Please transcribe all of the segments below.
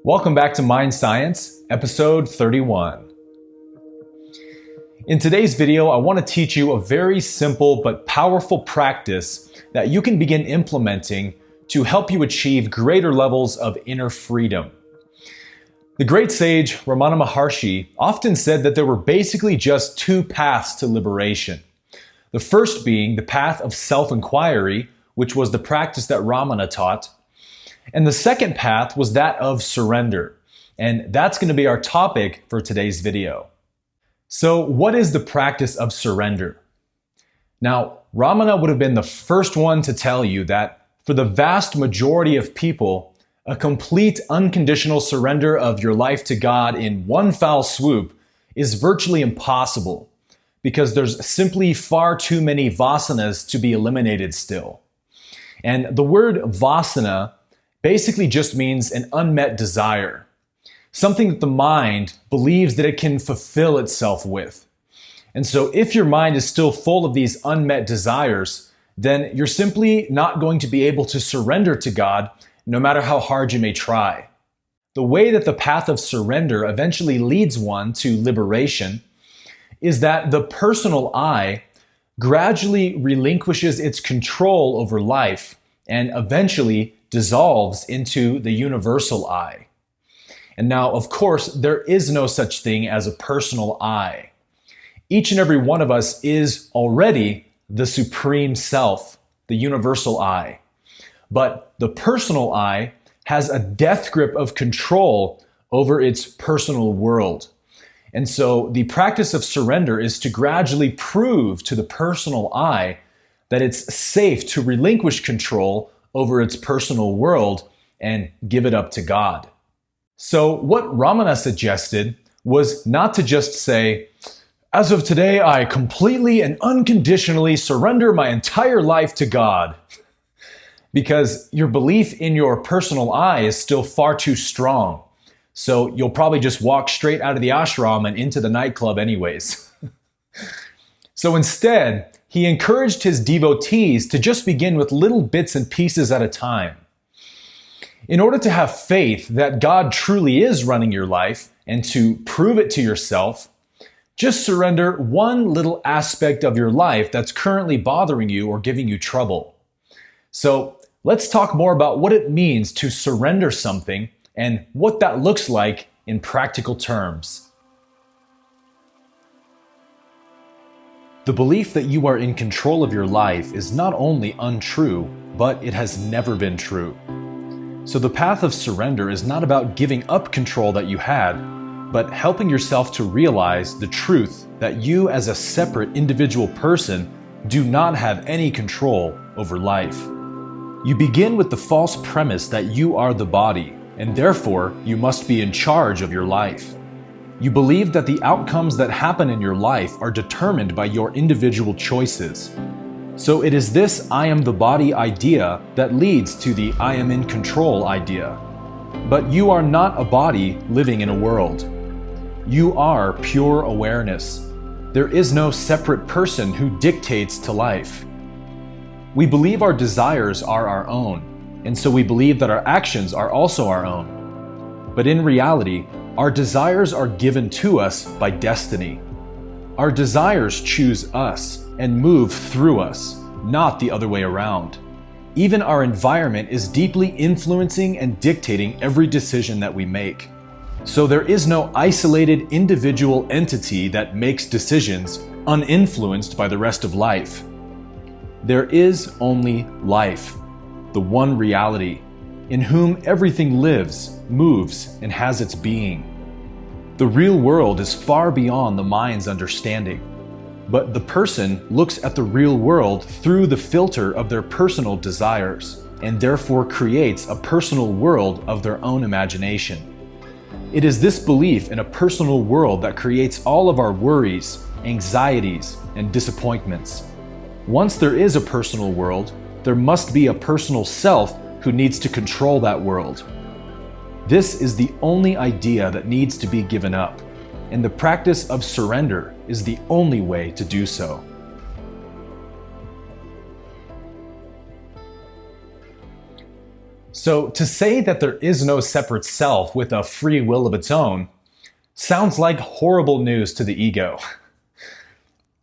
Welcome back to MindScience, episode 31. In today's video, I want to teach you a very simple but powerful practice that you can begin implementing to help you achieve greater levels of inner freedom. The great sage Ramana Maharshi often said that there were basically just two paths to liberation. The first being the path of self-inquiry, which was the practice that Ramana taught. And the second path was that of surrender. And that's going to be our topic for today's video. So what is the practice of surrender? Now, Ramana would have been the first one to tell you that for the vast majority of people, a complete unconditional surrender of your life to God in one foul swoop is virtually impossible because there's simply far too many vasanas to be eliminated still. And the word vasana basically just means an unmet desire, something that the mind believes that it can fulfill itself with. And so if your mind is still full of these unmet desires, then you're simply not going to be able to surrender to God no matter how hard you may try. The way that the path of surrender eventually leads one to liberation is that the personal I gradually relinquishes its control over life and eventually dissolves into the universal I. And now, of course, there is no such thing as a personal I. Each and every one of us is already the supreme self, the universal I. But the personal I has a death grip of control over its personal world. And so the practice of surrender is to gradually prove to the personal I that it's safe to relinquish control over its personal world and give it up to God. So what Ramana suggested was not to just say, as of today, I completely and unconditionally surrender my entire life to God. Because your belief in your personal I is still far too strong. So you'll probably just walk straight out of the ashram and into the nightclub anyways. So instead, he encouraged his devotees to just begin with little bits and pieces at a time. In order to have faith that God truly is running your life and to prove it to yourself, just surrender one little aspect of your life that's currently bothering you or giving you trouble. So let's talk more about what it means to surrender something and what that looks like in practical terms. The belief that you are in control of your life is not only untrue, but it has never been true. So the path of surrender is not about giving up control that you had, but helping yourself to realize the truth that you as a separate individual person do not have any control over life. You begin with the false premise that you are the body, and therefore you must be in charge of your life. You believe that the outcomes that happen in your life are determined by your individual choices. So it is this I am the body idea that leads to the I am in control idea. But you are not a body living in a world. You are pure awareness. There is no separate person who dictates to life. We believe our desires are our own, and so we believe that our actions are also our own. But in reality, our desires are given to us by destiny. Our desires choose us and move through us, not the other way around. Even our environment is deeply influencing and dictating every decision that we make. So there is no isolated individual entity that makes decisions uninfluenced by the rest of life. There is only life, the one reality, in whom everything lives, moves, and has its being. The real world is far beyond the mind's understanding, but the person looks at the real world through the filter of their personal desires, and therefore creates a personal world of their own imagination. It is this belief in a personal world that creates all of our worries, anxieties, and disappointments. Once there is a personal world, there must be a personal self who needs to control that world. This is the only idea that needs to be given up, and the practice of surrender is the only way to do so. So to say that there is no separate self with a free will of its own sounds like horrible news to the ego.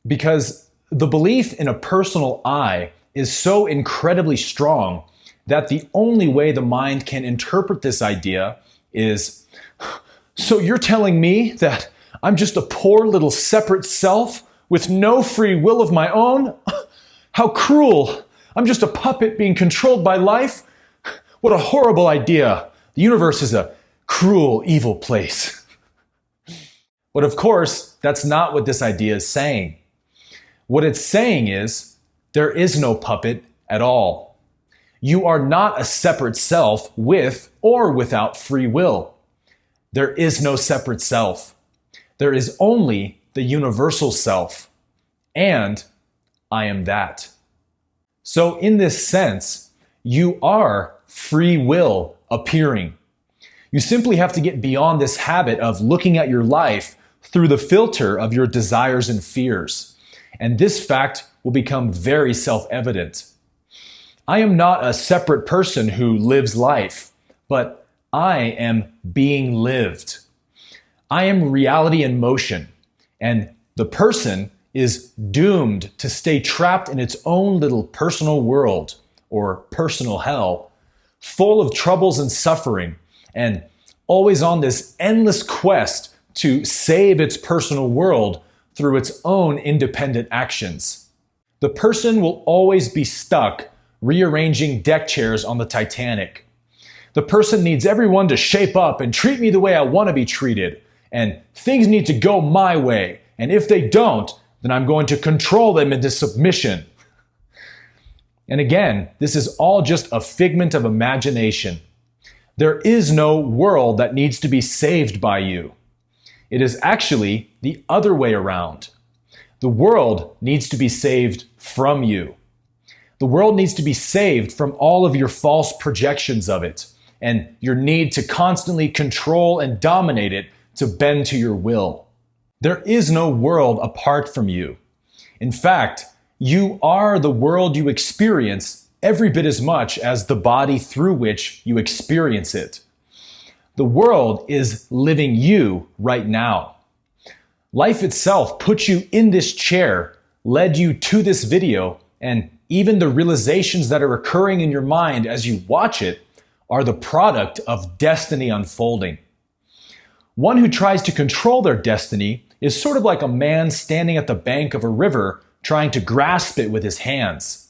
Because the belief in a personal I is so incredibly strong that the only way the mind can interpret this idea is, so you're telling me that I'm just a poor little separate self with no free will of my own? How cruel! I'm just a puppet being controlled by life? What a horrible idea! The universe is a cruel, evil place. But of course, that's not what this idea is saying. What it's saying is, there is no puppet at all. You are not a separate self with or without free will. There is no separate self. There is only the universal self. And I am that. So in this sense, you are free will appearing. You simply have to get beyond this habit of looking at your life through the filter of your desires and fears. And this fact will become very self-evident. I am not a separate person who lives life, but I am being lived. I am reality in motion, and the person is doomed to stay trapped in its own little personal world, or personal hell, full of troubles and suffering, and always on this endless quest to save its personal world through its own independent actions. The person will always be stuck rearranging deck chairs on the Titanic. The person needs everyone to shape up and treat me the way I want to be treated, and things need to go my way, and if they don't, then I'm going to control them into submission. And again, this is all just a figment of imagination. There is no world that needs to be saved by you. It is actually the other way around. The world needs to be saved from you. The world needs to be saved from all of your false projections of it and your need to constantly control and dominate it to bend to your will. There is no world apart from you. In fact, you are the world you experience every bit as much as the body through which you experience it. The world is living you right now. Life itself put you in this chair, led you to this video, and even the realizations that are occurring in your mind as you watch it are the product of destiny unfolding. One who tries to control their destiny is sort of like a man standing at the bank of a river trying to grasp it with his hands.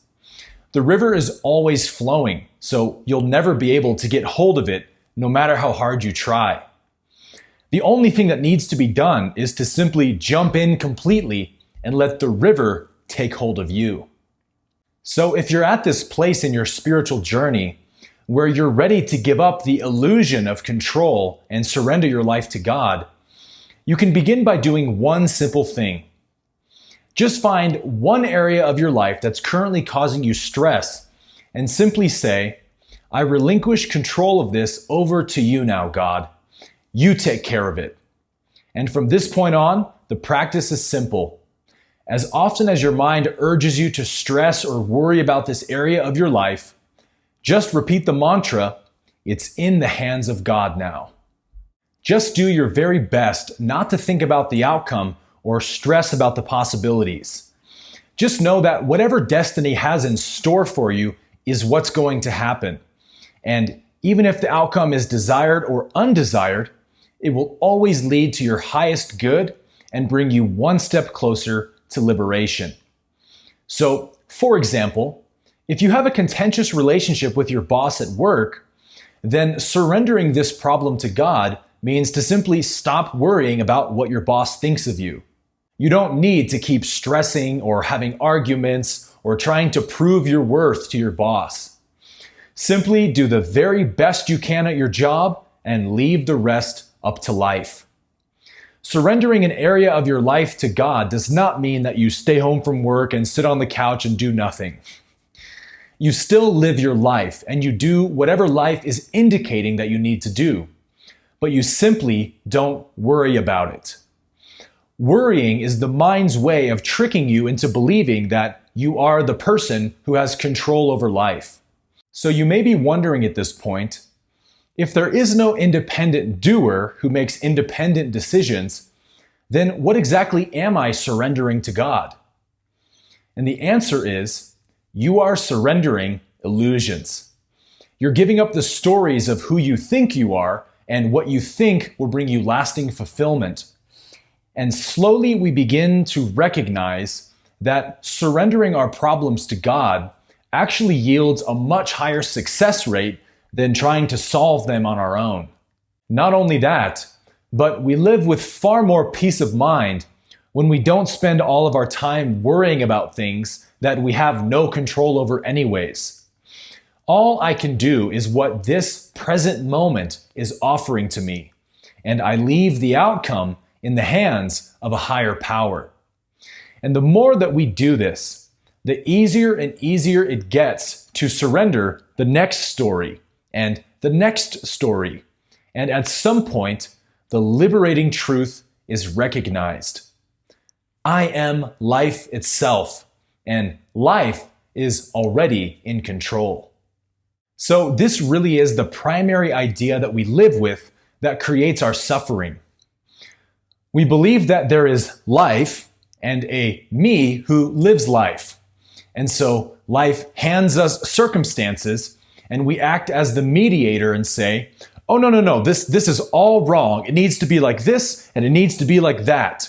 The river is always flowing, so you'll never be able to get hold of it no matter how hard you try. The only thing that needs to be done is to simply jump in completely and let the river take hold of you. So if you're at this place in your spiritual journey where you're ready to give up the illusion of control and surrender your life to God, you can begin by doing one simple thing. Just find one area of your life that's currently causing you stress and simply say, I relinquish control of this over to you now, God. You take care of it. And from this point on, the practice is simple. As often as your mind urges you to stress or worry about this area of your life, just repeat the mantra, it's in the hands of God now. Just do your very best not to think about the outcome or stress about the possibilities. Just know that whatever destiny has in store for you is what's going to happen. And even if the outcome is desired or undesired, it will always lead to your highest good and bring you one step closer to liberation. So, for example, if you have a contentious relationship with your boss at work, then surrendering this problem to God means to simply stop worrying about what your boss thinks of you. You don't need to keep stressing or having arguments or trying to prove your worth to your boss. Simply do the very best you can at your job and leave the rest up to life. Surrendering an area of your life to God does not mean that you stay home from work and sit on the couch and do nothing. You still live your life and you do whatever life is indicating that you need to do, but you simply don't worry about it. Worrying is the mind's way of tricking you into believing that you are the person who has control over life. So you may be wondering at this point, if there is no independent doer who makes independent decisions, then what exactly am I surrendering to God? And the answer is, you are surrendering illusions. You're giving up the stories of who you think you are and what you think will bring you lasting fulfillment. And slowly we begin to recognize that surrendering our problems to God actually yields a much higher success rate than trying to solve them on our own. Not only that, but we live with far more peace of mind when we don't spend all of our time worrying about things that we have no control over anyways. All I can do is what this present moment is offering to me, and I leave the outcome in the hands of a higher power. And the more that we do this, the easier and easier it gets to surrender the next story and the next story. And at some point, the liberating truth is recognized. I am life itself, and life is already in control. So this really is the primary idea that we live with that creates our suffering. We believe that there is life and a me who lives life. And so life hands us circumstances, and we act as the mediator and say, oh, no, this is all wrong. It needs to be like this, and it needs to be like that.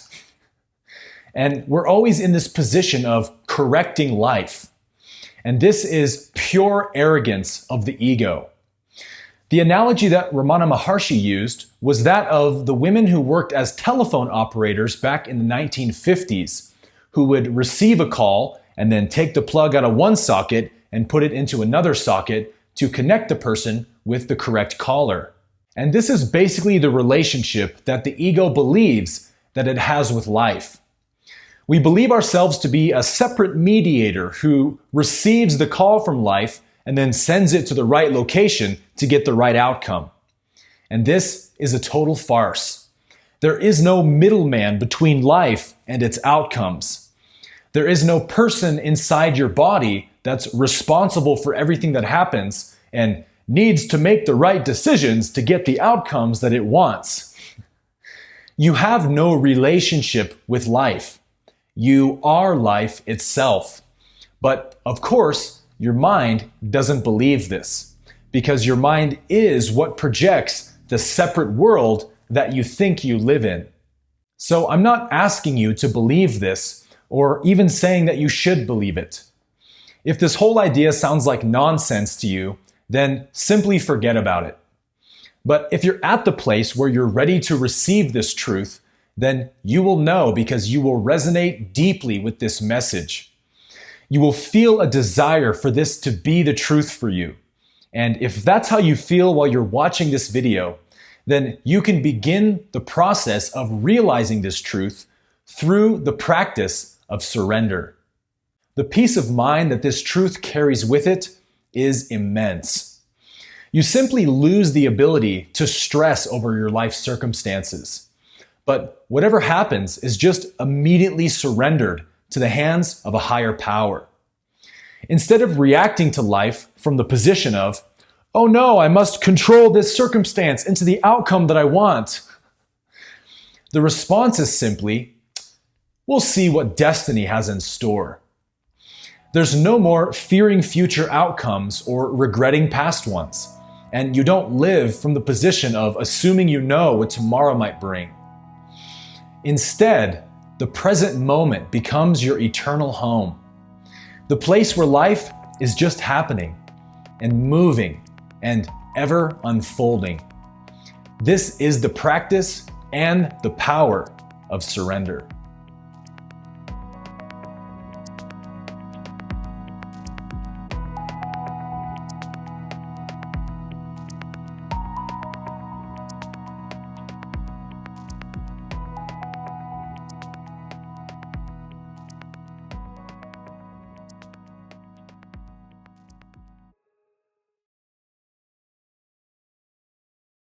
And we're always in this position of correcting life. And this is pure arrogance of the ego. The analogy that Ramana Maharshi used was that of the women who worked as telephone operators back in the 1950s, who would receive a call and then take the plug out of one socket and put it into another socket to connect the person with the correct caller. And this is basically the relationship that the ego believes that it has with life. We believe ourselves to be a separate mediator who receives the call from life and then sends it to the right location to get the right outcome. And this is a total farce. There is no middleman between life and its outcomes. There is no person inside your body that's responsible for everything that happens and needs to make the right decisions to get the outcomes that it wants. You have no relationship with life. You are life itself. But of course, your mind doesn't believe this, because your mind is what projects the separate world that you think you live in. So I'm not asking you to believe this, or even saying that you should believe it. If this whole idea sounds like nonsense to you, then simply forget about it. But if you're at the place where you're ready to receive this truth, then you will know, because you will resonate deeply with this message. You will feel a desire for this to be the truth for you. And if that's how you feel while you're watching this video, then you can begin the process of realizing this truth through the practice of surrender. The peace of mind that this truth carries with it is immense. You simply lose the ability to stress over your life circumstances. But whatever happens is just immediately surrendered to the hands of a higher power. Instead of reacting to life from the position of, oh no, I must control this circumstance into the outcome that I want, the response is simply, we'll see what destiny has in store. There's no more fearing future outcomes or regretting past ones, and you don't live from the position of assuming you know what tomorrow might bring. Instead, the present moment becomes your eternal home, the place where life is just happening and moving and ever unfolding. This is the practice and the power of surrender.